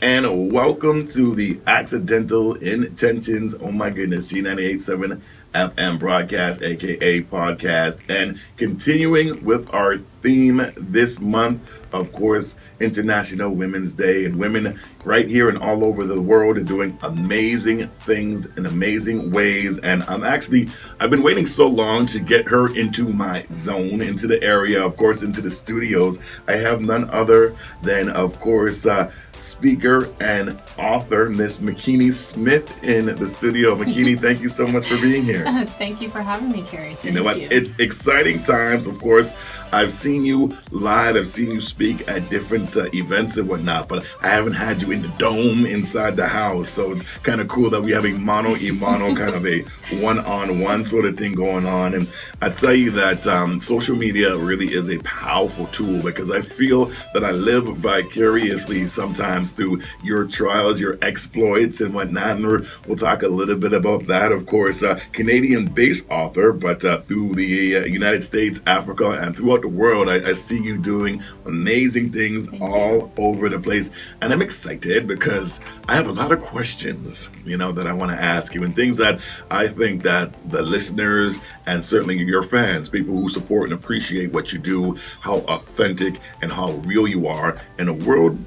And welcome to the Accidental Intentions, oh my goodness, G987 FM broadcast, aka podcast, and continuing with our theme this month, of course, International Women's Day, and women right here and all over the world are doing amazing things in amazing ways. And I've been waiting so long to get her into my zone, into the area, of course, into the studios. I have none other than, of course, speaker and author, Miss Makini Smith in the studio. Makini, thank you so much for being here. Thank you for having me, Kerry. You know what? It's exciting times, of course. I've seen you live. I've seen you speak at different events and whatnot, but I haven't had you in the dome inside the house. So it's kind of cool that we have a mano-a-mano kind of a one-on-one sort of thing going on. And I tell you that social media really is a powerful tool because I feel that I live vicariously sometimes through your trials, your exploits and whatnot. And we'll talk a little bit about that. Of course, Canadian-based author, but through the United States, Africa, and throughout the world, I see you doing amazing things all over the place. And I'm excited because I have a lot of questions, that I want to ask you and things that I think that the listeners and certainly your fans, people who support and appreciate what you do, how authentic and how real you are in a world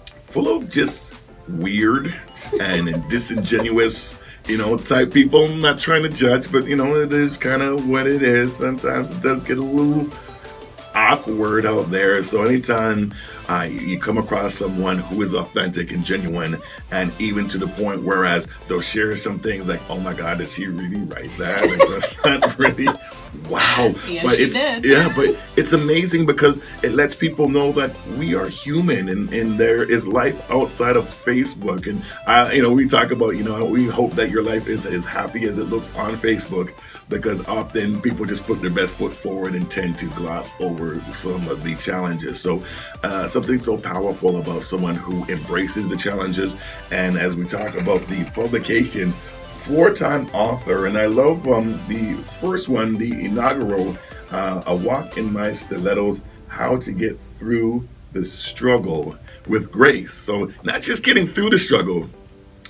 full of just weird and disingenuous type people. I'm not trying to judge, but it is kind of what it is. Sometimes it does get a little awkward out there. So anytime you come across someone who is authentic and genuine, and even to the point whereas they'll share some things like, oh my God, did she really write that? Like, that's not really wow. Yes, but she it's did. but it's amazing because it lets people know that we are human and there is life outside of Facebook. And we talk about, we hope that your life is as happy as it looks on Facebook, because often people just put their best foot forward and tend to gloss over some of the challenges. So something so powerful about someone who embraces the challenges. And as we talk about the publications, 4-time author, and I love the first one, the inaugural, A Walk in My Stilettos, How to Get Through the Struggle with Grace. So not just getting through the struggle,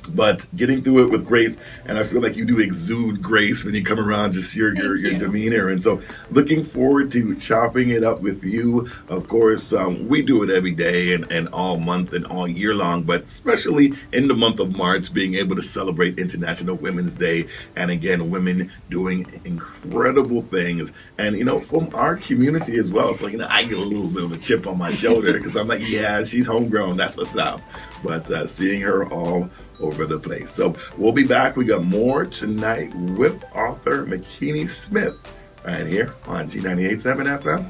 but getting through it with grace. And I feel like you do exude grace when you come around, just your demeanor. And so looking forward to chopping it up with you. Of course, we do it every day and all month and all year long, but especially in the month of March, being able to celebrate International Women's Day. And again, women doing incredible things. And, from our community as well. So, I get a little bit of a chip on my shoulder because I'm like, yeah, she's homegrown. That's what's up. But seeing her all over the place. So we'll be back. We got more tonight with author Makini Smith right here on G987 FM,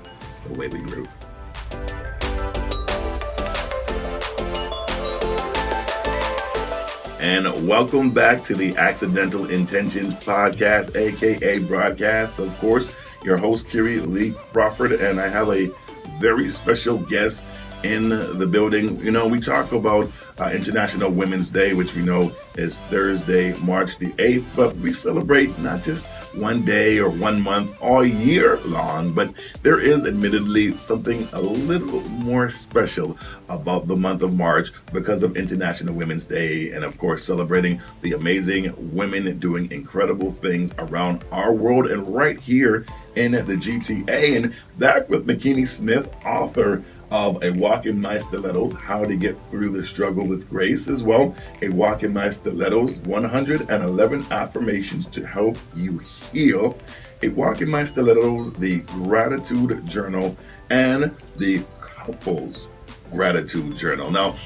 The Way We Groove. And welcome back to the Accidental Intentions podcast, aka broadcast. Of course, your host, Kerry Lee Crawford, and I have a very special guest in the building. We talk about International Women's Day, which we know is Thursday, March the 8th, but we celebrate not just one day or 1 month all year long, but there is admittedly something a little more special about the month of March because of International Women's Day, and of course celebrating the amazing women doing incredible things around our world and right here in the GTA. And back with Makini Smith, author of A Walk in My Stilettos, How to Get Through the Struggle with Grace, as well. A Walk in My Stilettos, 111 Affirmations to Help You Heal. A Walk in My Stilettos, the Gratitude Journal, and the Couples Gratitude Journal. Now,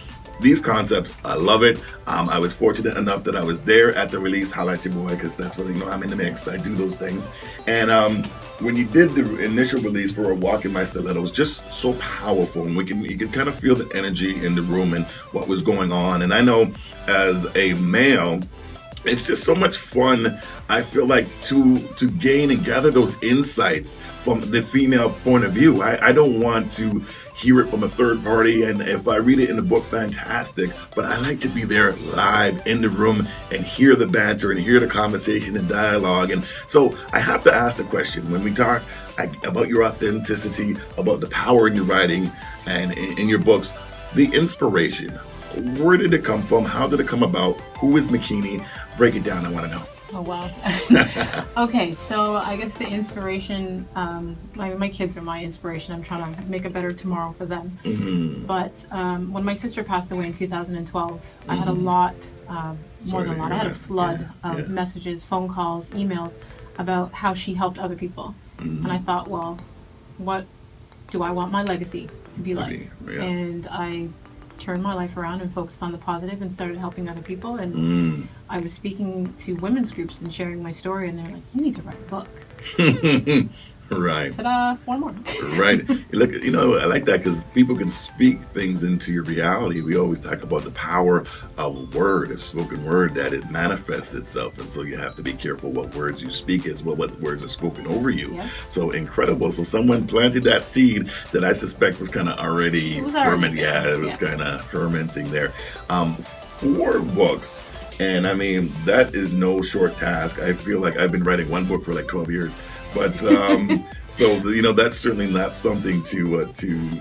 these concepts, I love it. I was fortunate enough that I was there at the release. Holla at your boy, because that's what I'm in the mix. I do those things. And when you did the initial release for A Walk in My Stilettos, just so powerful, and you can kind of feel the energy in the room and what was going on. And I know as a male, it's just so much fun, I feel like, to gain and gather those insights from the female point of view. I don't want to hear it from a third party, and if I read it in the book, fantastic, but I like to be there live in the room and hear the banter and hear the conversation and dialogue. And so I have to ask the question, when we talk about your authenticity, about the power in your writing and in your books, the inspiration, Where did it come from? How did it come about? Who is Makini? Break it down. I want to know. Oh, wow. Okay, so I guess the inspiration, my kids are my inspiration. I'm trying to make a better tomorrow for them. Mm-hmm. But when my sister passed away in 2012, I had a lot, more than a lot, I had a flood of messages, phone calls, emails about how she helped other people. And I thought, well, what do I want my legacy to be like? And I turned my life around and focused on the positive and started helping other people. And I was speaking to women's groups and sharing my story, and they're like, you need to write a book. Right. Ta-da, one more. Right. Look, I like that because people can speak things into your reality. We always talk about the power of a word, a spoken word, that it manifests itself. And so you have to be careful what words you speak as well, what words are spoken over you. Yep. So incredible. So someone planted that seed that I suspect was kind of already fermenting. Yeah, it was kind of fermenting there. 4 books. And I mean, that is no short task. I feel like I've been writing one book for like 12 years. But so that's certainly not something to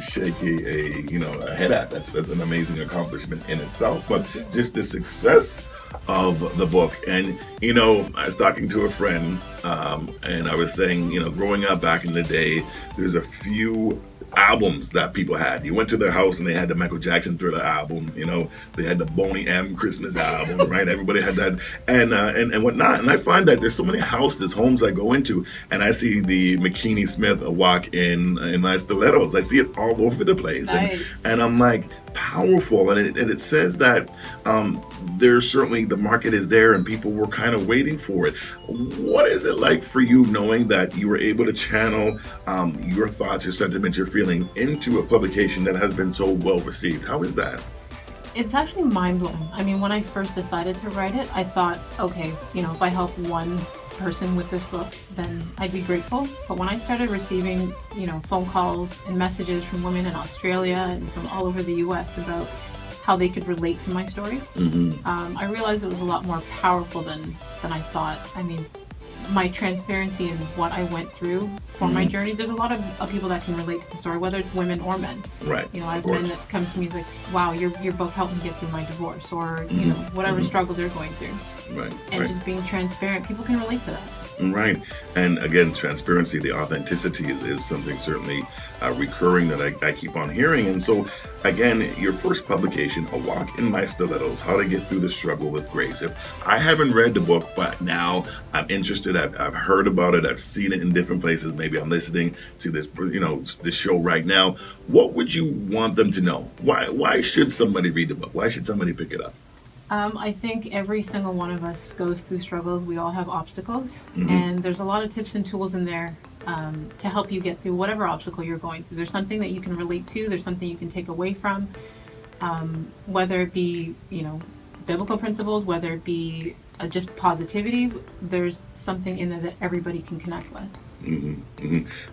shake a head at. That's an amazing accomplishment in itself. But just the success of the book, and I was talking to a friend, and I was saying, growing up back in the day, there's a few albums that people had. You went to their house and they had the Michael Jackson Thriller album. They had the Boney M Christmas album, right? Everybody had that, and whatnot. And I find that there's so many homes I go into, and I see the Makini Smith walk in my stilettos. I see it all over the place, nice. and I'm like, powerful, and it says that there's certainly the market is there, and people were kind of waiting for it. What is it like for you knowing that you were able to channel your thoughts, your sentiments, your feelings into a publication that has been so well received? How is that? It's actually mind-blowing. I mean, when I first decided to write it, I thought, okay, if I help one person with this book, then I'd be grateful. But when I started receiving, phone calls and messages from women in Australia and from all over the US about how they could relate to my story, I realized it was a lot more powerful than I thought. I mean, my transparency and what I went through for my journey, there's a lot of people that can relate to the story, whether it's women or men. Right. I have men that come to me like, wow, your book helped me get through my divorce, or whatever struggle they're going through. Right. And just being transparent, people can relate to that. Right. And again, transparency, the authenticity is something certainly recurring that I keep on hearing. And so, again, your first publication, A Walk in My Stilettos, How to Get Through the Struggle with Grace. If I haven't read the book, but now I'm interested, I've heard about it, I've seen it in different places, maybe I'm listening to this, this show right now, what would you want them to know? Why should somebody read the book? Why should somebody pick it up? I think every single one of us goes through struggles. We all have obstacles, and there's a lot of tips and tools in there to help you get through whatever obstacle you're going through. There's something that you can relate to. There's something you can take away from, whether it be, biblical principles, whether it be just positivity. There's something in there that everybody can connect with.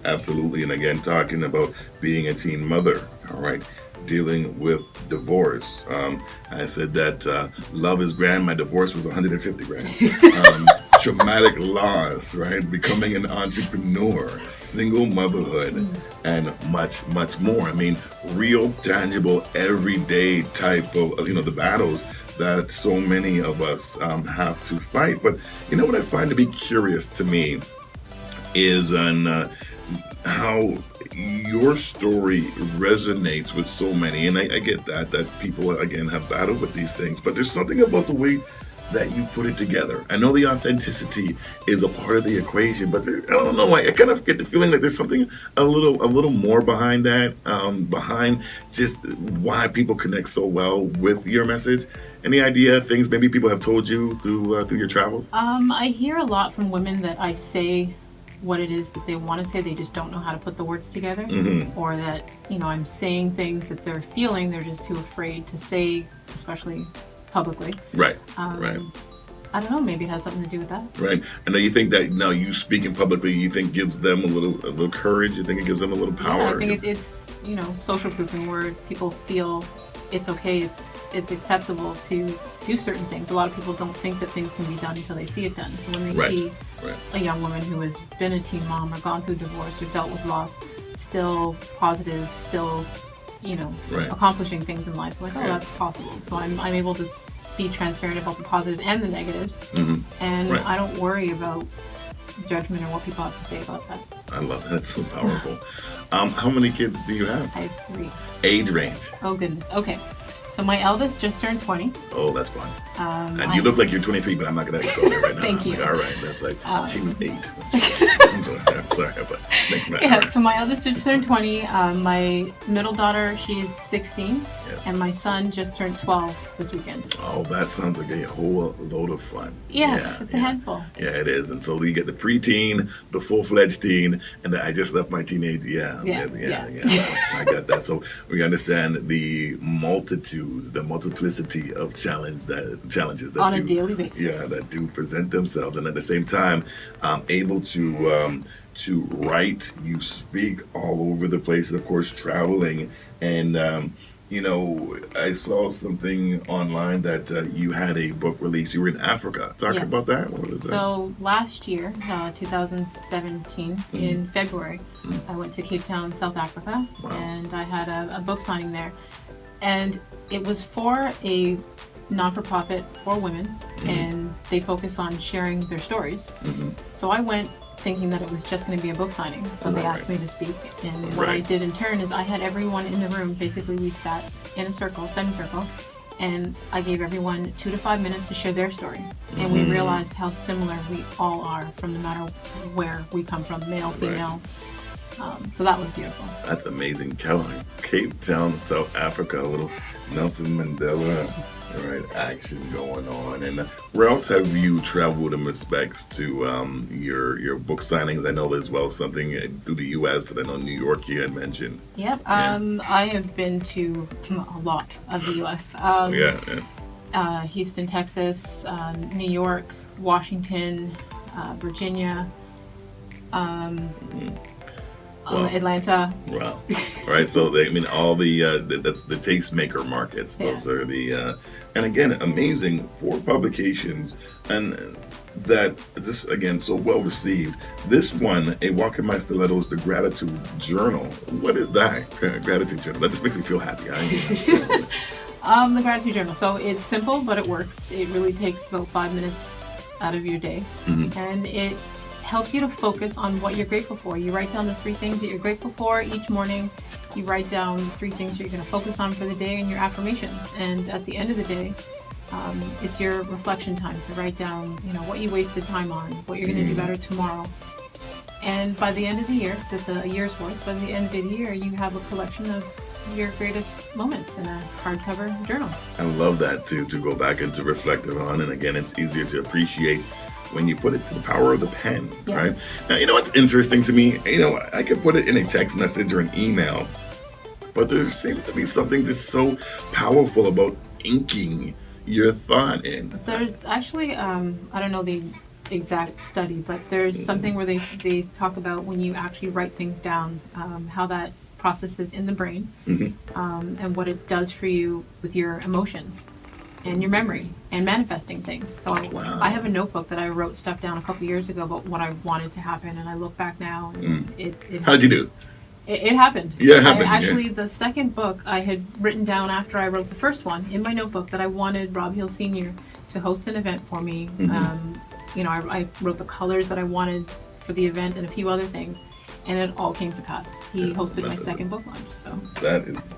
Absolutely. And again, talking about being a teen mother, all right, dealing with divorce. I said that love is grand. My divorce was 150 grand. Traumatic loss, right? Becoming an entrepreneur, single motherhood, and much, much more. I mean, real, tangible, everyday type of, the battles that so many of us have to fight. But what I find to be curious to me is on how your story resonates with so many, and I get that people again have battled with these things, but there's something about the way that you put it together. I know the authenticity is a part of the equation, but I don't know why I kind of get the feeling that there's something a little more behind that, behind just why people connect so well with your message. Any idea things maybe people have told you through your travels? I hear a lot from women that I say what it is that they want to say, they just don't know how to put the words together, or that I'm saying things that they're feeling, they're just too afraid to say, especially publicly. Right. Right. I don't know, maybe it has something to do with that. Right. And you think that now you speaking publicly, you think gives them a little courage, you think it gives them a little power? Yeah, I think it's social proofing, where people feel it's okay, it's acceptable to do certain things. A lot of people don't think that things can be done until they see it done. So when they see a young woman who has been a teen mom or gone through divorce or dealt with loss, still positive, still accomplishing things in life. Like, oh, that's possible. So I'm able to be transparent about the positives and the negatives, and I don't worry about judgment or what people have to say about that. I love that. That's so powerful. How many kids do you have? I have 3. Age range? Oh, goodness. Okay. So my eldest just turned 20. Oh, that's fun. And you look like you're 23, but I'm not going to go there right now. Thank you. Like, all right. That's like, she was 8. I'm sorry, but so my eldest just turned 20. My middle daughter, she's 16. Yes. And my son just turned 12 this weekend. Oh, that sounds like a whole load of fun. Yes, it's a handful. Yeah, it is. And so you get the preteen, the full-fledged teen, and I just left my teenage. Yeah. I got that. So we understand the multitude, the multiplicity of challenges that on a daily basis. Yeah, that do present themselves, and at the same time, able to write. You speak all over the place, and of course, traveling and. I saw something online that you had a book release. You were in Africa. Talk about that. What is that? So last year, 2017, in February, I went to Cape Town, South Africa, and I had a book signing there. And it was for a non-for-profit for women, and they focus on sharing their stories. So I went thinking that it was just going to be a book signing, but they asked me to speak, and what I did in turn is I had everyone in the room. Basically, we sat in a semicircle, and I gave everyone 2 to 5 minutes to share their story, and we realized how similar we all are, from no matter where we come from, male, female. So that was beautiful. That's amazing. Cape Town, South Africa, a little Nelson Mandela action going on. And where else have you traveled in respects to your book signings? I know as well something through the U.S. that I know New York you had mentioned. Yep. I have been to a lot of the U.S. Houston, Texas, New York, Washington, Virginia, Atlanta. Wow. Right. So all that's the tastemaker markets. Those are the and again, amazing 4 publications, and that just again so well received. This one, A Walk in My Stilettos, the Gratitude Journal. What is that? Gratitude Journal. That just makes me feel happy. The Gratitude Journal. So it's simple, but it works. It really takes about 5 minutes out of your day, and it helps you to focus on what you're grateful for. You write down the 3 things that you're grateful for each morning. You write down 3 things you're going to focus on for the day and your affirmations. And at the end of the day, it's your reflection time to write down, what you wasted time on, what you're going to do better tomorrow. And by the end of the year, that's a year's worth, by the end of the year, you have a collection of your greatest moments in a hardcover journal. I love that too, to go back and to reflect on. And again, it's easier to appreciate when you put it to the power of the pen, right? Now, what's interesting to me, I could put it in a text message or an email, but there seems to be something just so powerful about inking your thought in. There's actually, I don't know the exact study, but there's something where they talk about when you actually write things down, how that processes in the brain, and what it does for you with your emotions and your memory and manifesting things. So I have a notebook that I wrote stuff down a couple years ago about what I wanted to happen, and I look back now and it how'd you do? It happened. Yeah, it happened. The second book I had written down after I wrote the first one in my notebook that I wanted Rob Hill Sr. to host an event for me. I wrote the colors that I wanted for the event and a few other things, and it all came to pass. He hosted my second book launch. So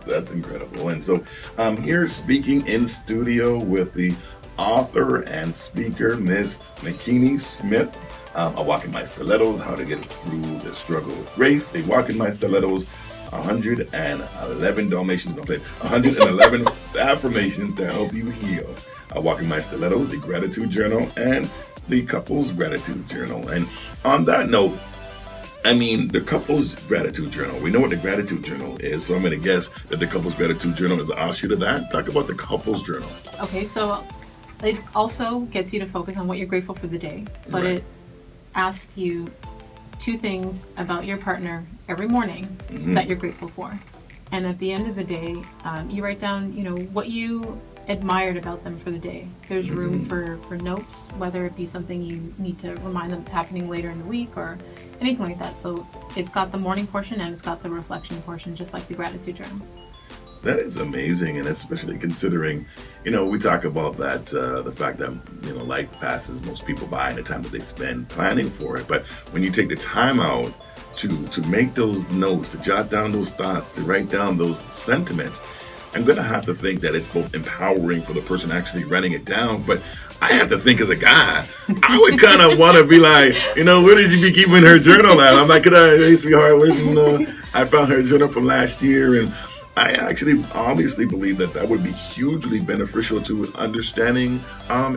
that's incredible. And so I'm here speaking in studio with the author and speaker, Miss Makini Smith. A Walk in My Stilettos, How to Get Through the Struggle with Grace. A Walk in My Stilettos, 111 Dalmatians, 111 affirmations to help you heal. A Walk in My Stilettos, the Gratitude Journal, and the Couples Gratitude Journal. And on that note, the Couples Gratitude Journal. We know what the Gratitude Journal is, so I'm going to guess that the Couples Gratitude Journal is an offshoot of that. Talk about the Couples Journal. Okay, so it also gets you to focus on what you're grateful for the day, but it asks you 2 things about your partner every morning that you're grateful for. And at the end of the day, you write down, what you admired about them for the day. There's room for notes, whether it be something you need to remind them it's happening later in the week or anything like that. So it's got the morning portion and it's got the reflection portion, just like the Gratitude Journal. That is amazing, and especially considering, we talk about that the fact that life passes most people by in the time that they spend planning for it. But when you take the time out to make those notes, to jot down those thoughts, to write down those sentiments, I'm gonna have to think that it's both empowering for the person actually writing it down, but I have to think as a guy, I would kind of want to be like, where did she be keeping her journal at? I'm like, hey, sweetheart, I found her journal from last year, and I actually obviously believe that would be hugely beneficial to understanding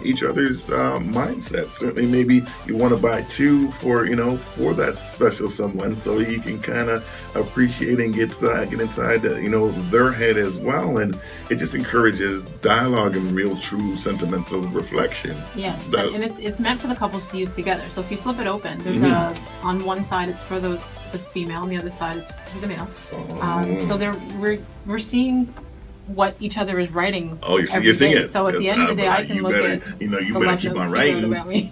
each other's mindsets. Certainly, maybe you want to buy two for that special someone, so you can kind of appreciate and get inside their head as well, and it just encourages dialogue and real, true, sentimental reflection. Yes, and it's meant for the couples to use together. So if you flip it open, there's on one side it's for the female, on the other side it's for the male. So we're seeing what each other is writing. Oh, you're seeing it. So at the end of the day, I can look at you better keep on writing about me.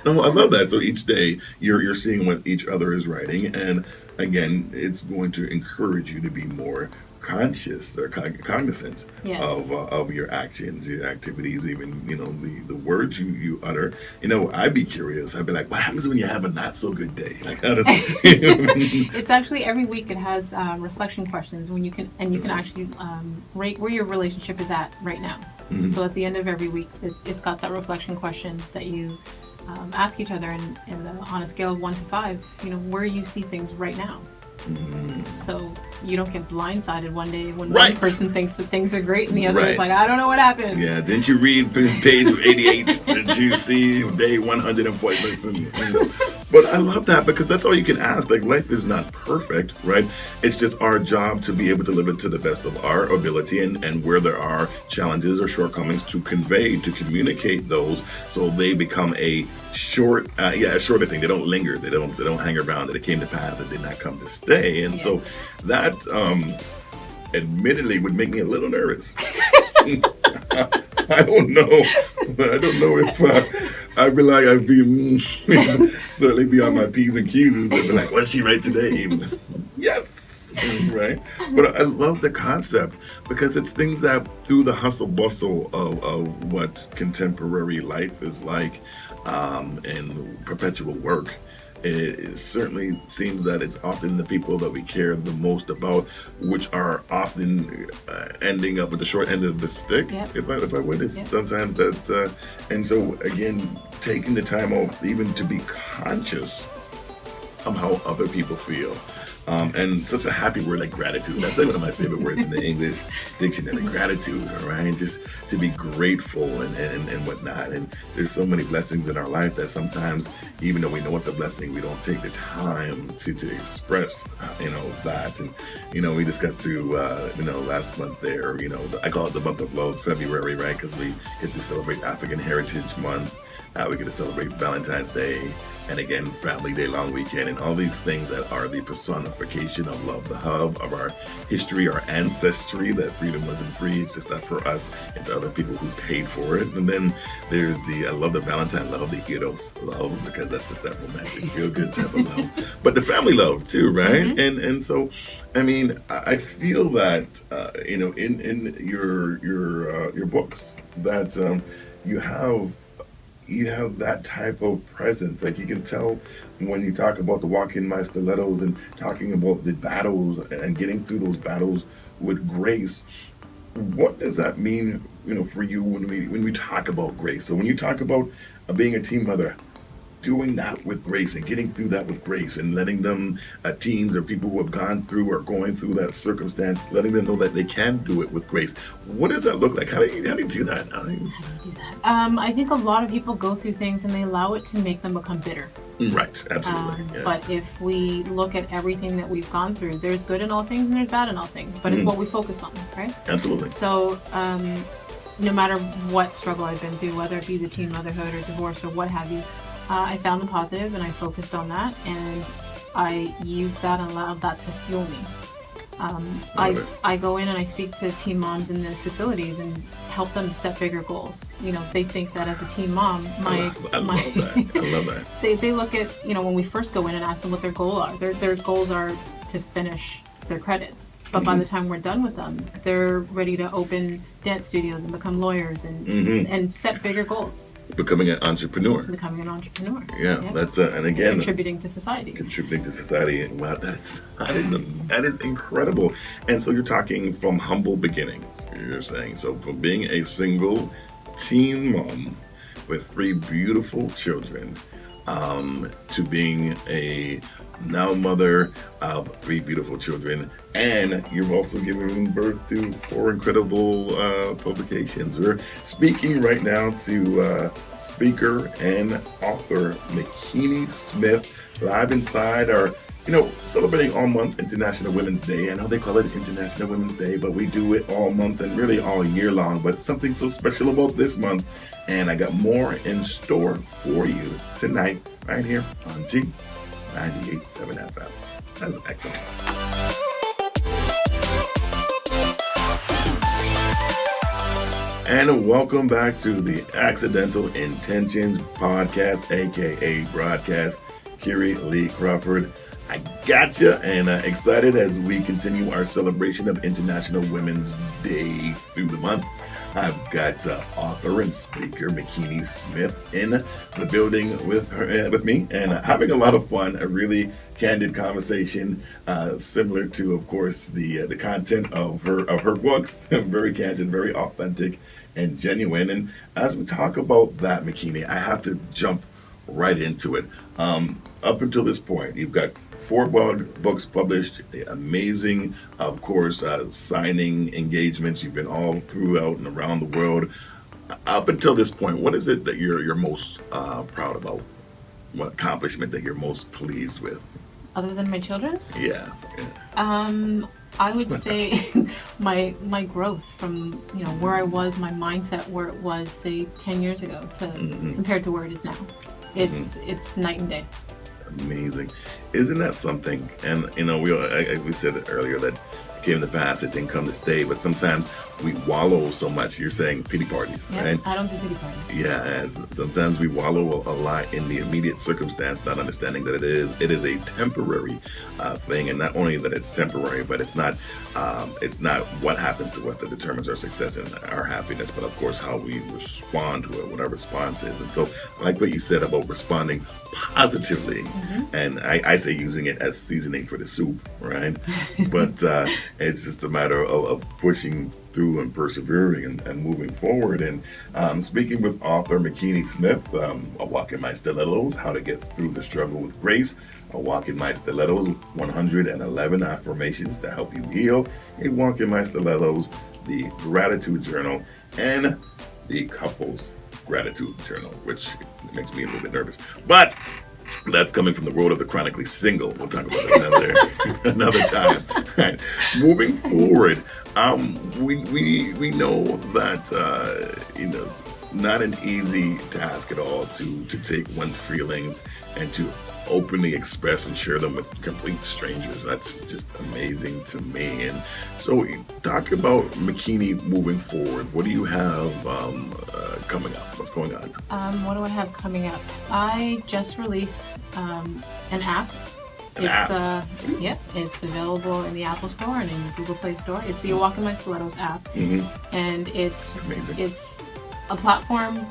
No, I love that. So each day you're seeing what each other is writing, and again, it's going to encourage you to be more conscious or cognizant of your actions, your activities, even the words you utter. I'd be curious. I'd be like, what happens when you have a not so good day? Like, how does it's actually every week it has reflection questions when you can actually rate where your relationship is at right now. Mm-hmm. So at the end of every week, it's got that reflection question that you ask each other, and on a scale of 1 to 5, where you see things right now. Mm-hmm. So you don't get blindsided one day when one person thinks that things are great and the other is like, I don't know what happened. Yeah, didn't you read page 88? Did you see day 140? But I love that because that's all you can ask. Like, life is not perfect, right? It's just our job to be able to live it to the best of our ability, and where there are challenges or shortcomings, to communicate those so they become a shorter thing. They don't linger. They don't hang around. That it came to pass. It did not come to stay. And so that admittedly would make me a little nervous. I don't know if I'd be like, certainly be on my P's and Q's. I'd be like, what's she write today? Yes, right? But I love the concept because it's things that through the hustle bustle of what contemporary life is like, and perpetual work, it certainly seems that it's often the people that we care the most about, which are often ending up with the short end of the stick. Yep. If I witness sometimes that, and so again, taking the time off even to be conscious of how other people feel. And such a happy word like gratitude. That's like one of my favorite words in the English dictionary, gratitude, right? Just to be grateful and whatnot. And there's so many blessings in our life that sometimes, even though we know it's a blessing, we don't take the time to express, that. And, we just got through, last month there, I call it the month of love, February, right? Because we get to celebrate African Heritage Month. We get to celebrate Valentine's Day, and again, Family Day long weekend, and all these things that are the personification of love, the hub of our history, our ancestry, that freedom wasn't free. It's just not for us. It's other people who paid for it. And then there's I love the Valentine love, the Eros love, because that's just that romantic, feel-good type of love. But the family love too, right? Mm-hmm. And so, I mean, I feel that, in your books, that you have that type of presence. Like, you can tell when you talk about the walk-in my stilettos and talking about the battles and getting through those battles with grace. What does that mean, for you when we talk about grace? So when you talk about being a teen mother, doing that with grace and getting through that with grace and letting them, teens or people who have gone through or going through that circumstance, letting them know that they can do it with grace. What does that look like? How do you do that? How do you do that? I think a lot of people go through things and they allow it to make them become bitter. Right, absolutely. But if we look at everything that we've gone through, there's good in all things and there's bad in all things. But it's what we focus on, right? Absolutely. So no matter what struggle I've been through, whether it be the teen motherhood or divorce or what have you, I found the positive and I focused on that, and I used that and allowed that to fuel me. I go in and I speak to teen moms in the facilities and help them set bigger goals. They think that as a teen mom, I love that. They look at, when we first go in and ask them what their goals are. Their goals are to finish their credits. But by the time we're done with them, they're ready to open dance studios and become lawyers and set bigger goals. Becoming an entrepreneur. Yeah. That's and again contributing to society. Wow, that is incredible. And so you're talking from humble beginning. You're saying so from being a single teen mom with 3 beautiful children, to being a now mother of 3 beautiful children, and you've also given birth to 4 incredible publications. We're speaking right now to speaker and author Makini Smith, live inside our, celebrating all month International Women's Day. I know they call it International Women's Day, but we do it all month and really all year long. But something so special about this month, and I got more in store for you tonight right here on G987 FM. That's excellent. And welcome back to the Accidental Intentions Podcast, aka broadcast. Kerry Lee Crawford, I gotcha, and excited as we continue our celebration of International Women's Day through the month. I've got author and speaker Makini Smith in the building with me, and having a lot of fun. A really candid conversation, similar to, of course, the content of her books. Very candid, very authentic, and genuine. And as we talk about that, Makini, I have to jump right into it. Up until this point, you've got 4 books published, amazing, of course, signing engagements. You've been all throughout and around the world. Up until this point, what is it that you're most proud about? What accomplishment that you're most pleased with? Other than my children? Yes. I would say my growth from where I was, my mindset where it was, say, 10 years ago to compared to where it is now. It's night and day. Amazing. Isn't that something? And we said it earlier that it came to pass, it didn't come to stay, but sometimes we wallow so much. You're saying pity parties, right? I don't do pity parties. Yeah, sometimes we wallow a lot in the immediate circumstance, not understanding that it is a temporary thing, and not only that it's temporary, but it's not what happens to us that determines our success and our happiness, but of course how we respond to it, what our response is. And so I like what you said about responding positively, and I say using it as seasoning for the soup, right? But it's just a matter of pushing through and persevering and moving forward. And speaking with author Makini Smith, A Walk in My Stilettos, How to Get Through the Struggle with Grace, A Walk in My Stilettos, 111 Affirmations to Help You Heal, A Walk in My Stilettos, the Gratitude Journal, and the Couples Gratitude Journal, which makes me a little bit nervous. But that's coming from the world of the chronically single. We'll talk about it another time. Right. Moving forward, we know that not an easy task at all to take one's feelings and to openly express and share them with complete strangers. That's just amazing to me. And so, talk about Makini moving forward. What do you have coming up? What's going on? What do I have coming up? I just released an app. It's available in the Apple Store and in the Google Play Store. It's the Walk in My Stilettos app, and it's amazing. It's a platform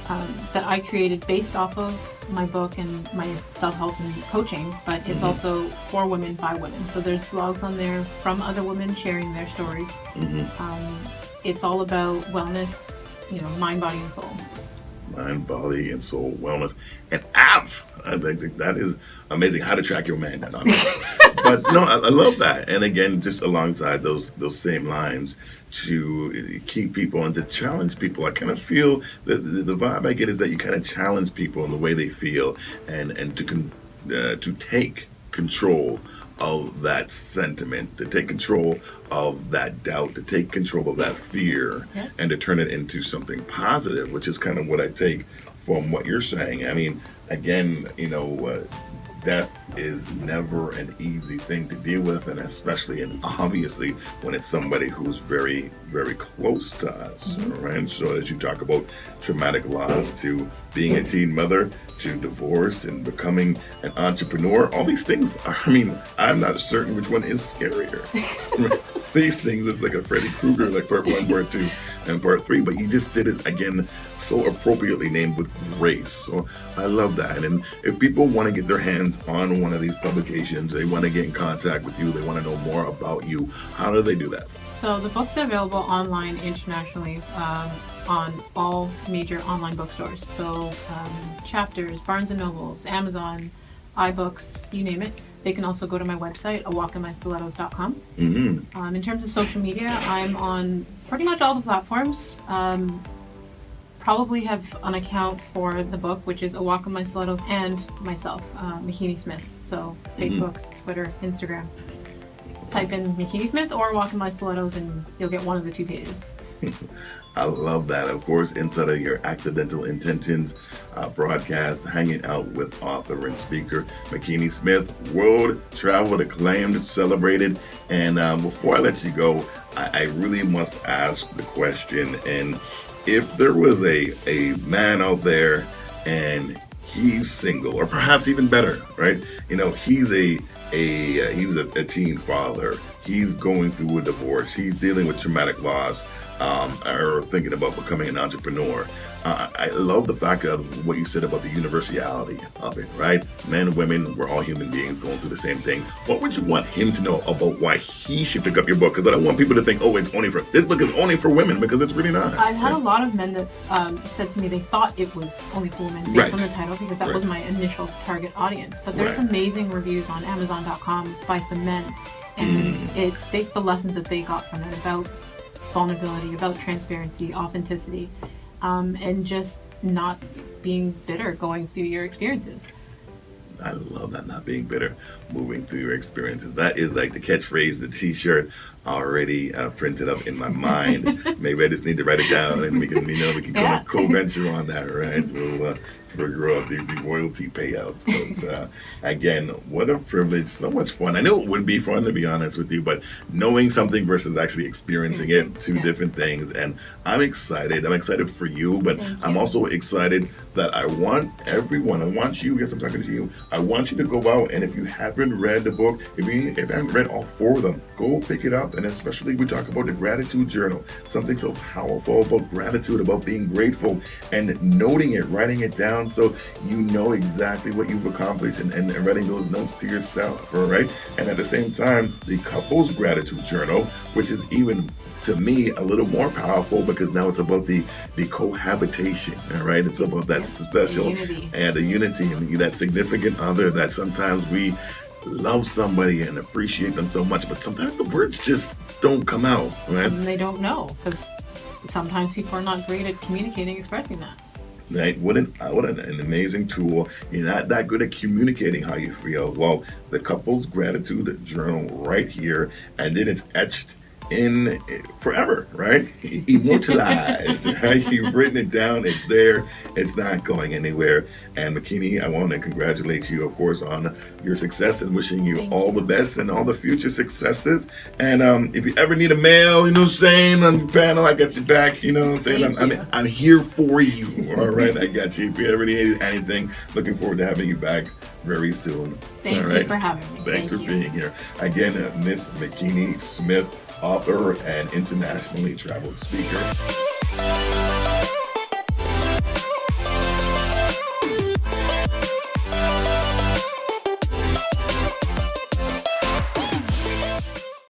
that I created based off of my book and my self-help and coaching, but it's also for women by women. So there's blogs on there from other women sharing their stories. It's all about wellness, mind, body, and soul. Mind, body, and soul wellness. An app. I think that is amazing. How to track your man down. But no, I love that. And again, just alongside those same lines, to keep people and to challenge people. I kind of feel that the vibe I get is that you kind of challenge people in the way they feel, and to take control of that sentiment, to take control of that doubt, to take control of that fear, and to turn it into something positive, which is kind of what I take from what you're saying. I mean, again, death is never an easy thing to deal with, and especially and obviously when it's somebody who's very, very close to us, right? So as you talk about traumatic loss to being a teen mother to divorce and becoming an entrepreneur, all these things are, I mean, I'm not certain which one is scarier. These things, it's like a Freddy Krueger, like part 1, part 2, and part 3, but you just did it again so appropriately named with grace. So I love that. And if people want to get their hands on one of these publications, they want to get in contact with you, they want to know more about you, how do they do that? So the books are available online internationally on all major online bookstores. So Chapters, Barnes & Nobles, Amazon, iBooks, you name it. They can also go to my website, awalkinmystilettos.com. In terms of social media, I'm on pretty much all the platforms. Probably have an account for the book, which is A Walk in My Stilettos, and myself, Makini Smith. So Facebook, Twitter, Instagram. Type in Makini Smith or Walk in My Stilettos and you'll get one of the 2 pages. I love that. Of course, inside of your Accidental Intentions broadcast, hanging out with author and speaker Makini Smith, world traveled, acclaimed, celebrated. And before I let you go, I really must ask the question. And if there was a man out there and he's single, or perhaps even better, right? You know, he's a teen father. He's going through a divorce. He's dealing with traumatic loss, or thinking about becoming an entrepreneur. I love the fact of what you said about the universality of it, right? Men, women, we're all human beings going through the same thing. What would you want him to know about why he should pick up your book? Because I don't want people to think, oh, this book is only for women, because it's really not. I've had a lot of men that said to me they thought it was only for women based on the title, because that was my initial target audience. But there's amazing reviews on Amazon.com by some men, and it states the lessons that they got from it about vulnerability, about transparency, authenticity, and just not being bitter going through your experiences. I love that, not being bitter, moving through your experiences. That is like the catchphrase, the t-shirt already printed up in my mind. Maybe I just need to write it down and we can co-venture on that, right? We'll figure out the royalty payouts. But again, what a privilege, so much fun. I knew it would be fun, to be honest with you, but knowing something versus actually experiencing it, 2 different things. And I'm excited for you, but I'm also excited that I want everyone, I want you, yes, I'm talking to you, I want you to go out, and if you haven't read the book, if you haven't read all 4 of them, go pick it up. And especially we talk about the gratitude journal, something so powerful about gratitude, about being grateful and noting it, writing it down so you know exactly what you've accomplished, and writing those notes to yourself, all right? And at the same time, the couples gratitude journal, which is even, to me, a little more powerful, because now it's about the cohabitation, all right? It's about that special unity. And the unity and that significant other that sometimes we love somebody and appreciate them so much, but sometimes the words just don't come out, right? And they don't know, because sometimes people are not great at communicating, expressing that. Right? What an amazing tool. You're not that good at communicating how you feel. Well, the couples gratitude journal right here, and then it's etched in forever, right? Immortalized, right? You've written it down, it's there, it's not going anywhere. And Makini, I want to congratulate you, of course, on your success and wishing you all the best and all the future successes. And if you ever need a mail, you know what I'm saying, on your panel, I got your back, you know what I'm saying? I'm here for you, all right? I got you. If you ever need anything, looking forward to having you back very soon. Thank you for having me. Thanks for being here. Again, Miss Makini Smith, author and internationally traveled speaker.